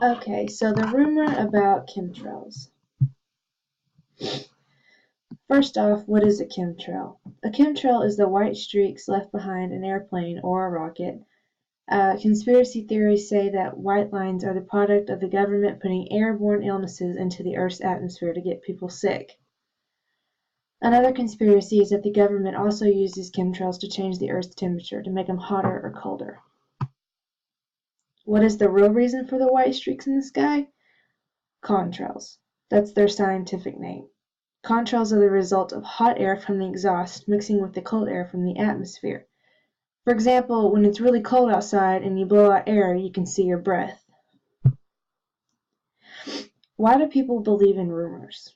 Okay, so the rumor about chemtrails. First off, what is a chemtrail? A chemtrail is the white streaks left behind an airplane or a rocket. Conspiracy theories say that white lines are the product of the government putting airborne illnesses into the Earth's atmosphere to get people sick. Another conspiracy is that the government also uses chemtrails to change the Earth's temperature to make them hotter or colder. What is the real reason for the white streaks in the sky? Contrails. That's their scientific name. Contrails are the result of hot air from the exhaust mixing with the cold air from the atmosphere. For example, when it's really cold outside and you blow out air, you can see your breath. Why do people believe in rumors?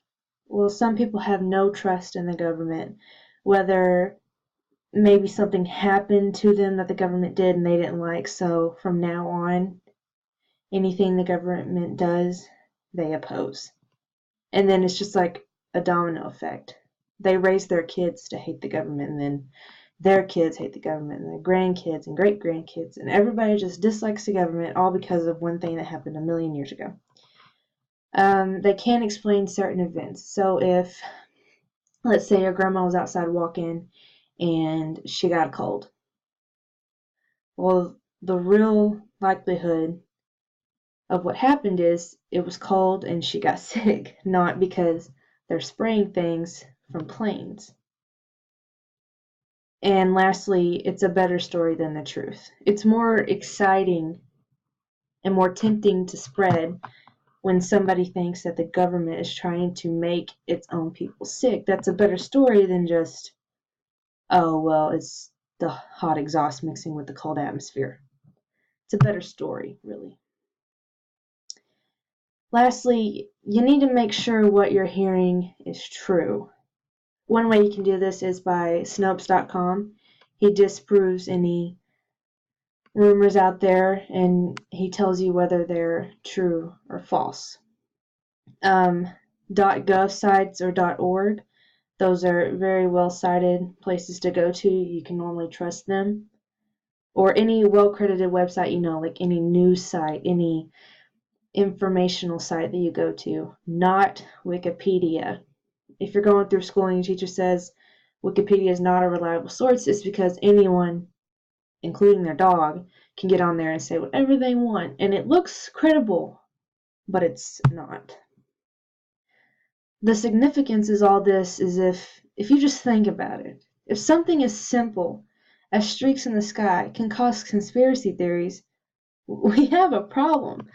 Well, some people have no trust in the government, whether maybe something happened to them that the government did and they didn't like, so from now on, anything the government does, they oppose. And then it's just like a domino effect. They raise their kids to hate the government, and then their kids hate the government, and their grandkids and great grandkids, and everybody just dislikes the government all because of one thing that happened a million years ago. They can't explain certain events. So if, let's say, your grandma was outside walking and she got a cold, well, the real likelihood of what happened is it was cold and she got sick, not because they're spraying things from planes. And lastly, it's a better story than the truth. It's more exciting and more tempting to spread when somebody thinks that the government is trying to make its own people sick. That's a better story than just, oh, well, it's the hot exhaust mixing with the cold atmosphere. It's a better story, really. Lastly, you need to make sure what you're hearing is true. One way you can do this is by Snopes.com. He disproves any rumors out there and he tells you whether they're true or false. .gov sites or .org, those are very well cited places to go to. You can normally trust them. Or any well-credited website, like any news site, any informational site that you go to, not Wikipedia. If you're going through school and your teacher says Wikipedia is not a reliable source, it's because anyone, including their dog, can get on there and say whatever they want, and it looks credible, but it's not. The significance is all this is if you just think about it. If something as simple as streaks in the sky can cause conspiracy theories, we have a problem.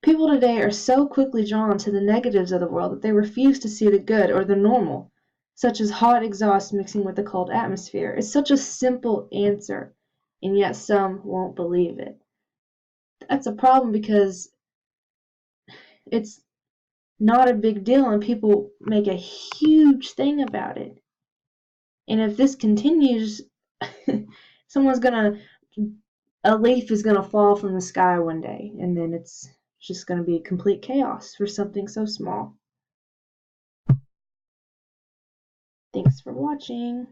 People today are so quickly drawn to the negatives of the world that they refuse to see the good or the normal, such as hot exhaust mixing with the cold atmosphere. It's such a simple answer, and yet some won't believe it. That's a problem because it's not a big deal and people make a huge thing about it. And if this continues, a leaf is gonna fall from the sky one day, and then it's just gonna be complete chaos for something so small. Thanks for watching.